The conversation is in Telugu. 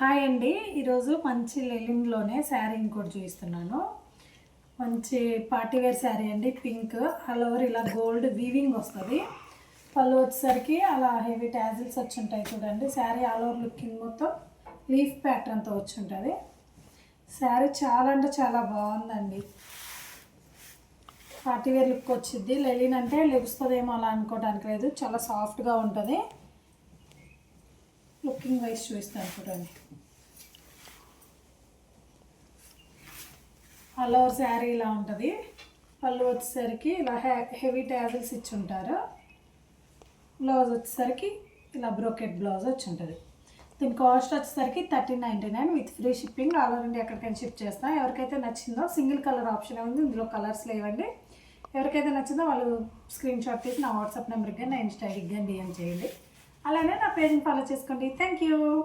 హాయ్ అండి, ఈరోజు మంచి లెలిన్లోనే శారీ ఇంకోటి చూపిస్తున్నాను. మంచి పార్టీవేర్ శారీ అండి. పింక్ ఆల్ ఓవర్ ఇలా గోల్డ్ వీవింగ్ వస్తుంది. పళ్ళు వచ్చేసరికి అలా హెవీ ట్యాజిల్స్ వచ్చి ఉంటాయి చూడండి. శారీ ఆల్ ఓవర్ లుకింగ్ మొత్తం లీఫ్ ప్యాటర్న్తో వచ్చి ఉంటుంది. శారీ చాలా అంటే చాలా బాగుందండి. పార్టీవేర్ లుక్ వచ్చింది. లెలిన్ అంటే లెగుస్తుందేమో అలా అనుకోవడానికి లేదు, చాలా సాఫ్ట్గా ఉంటుంది. లుకింగ్ వైజ్ చూపిస్తాను చూడండి. ఆల్ ఓవర్ శారీ ఇలా ఉంటుంది. పళ్ళు వచ్చేసరికి ఇలా హెవీ ట్యాజిల్స్ ఇచ్చి ఉంటారు. బ్లౌజ్ వచ్చేసరికి ఇలా బ్రోకెట్ బ్లౌజ్ వచ్చి ఉంటుంది. దీని కాస్ట్ వచ్చేసరికి 1399 with free shipping. All over India ఎక్కడికైనా షిప్ చేస్తాం. ఎవరికైతే నచ్చిందో సింగిల్ కలర్ ఆప్షన్ ఉంది, ఇందులో కలర్స్ లేవండి. ఎవరికైతే నచ్చిందో వాళ్ళు స్క్రీన్ షాట్ తీసి నా వాట్సాప్ నెంబర్కి కానీ నా ఇన్స్టా ఐడికి కానీ డిఎం చేయండి. అలానే నా పేజ్ని ఫాలో చేసుకోండి. Thank you.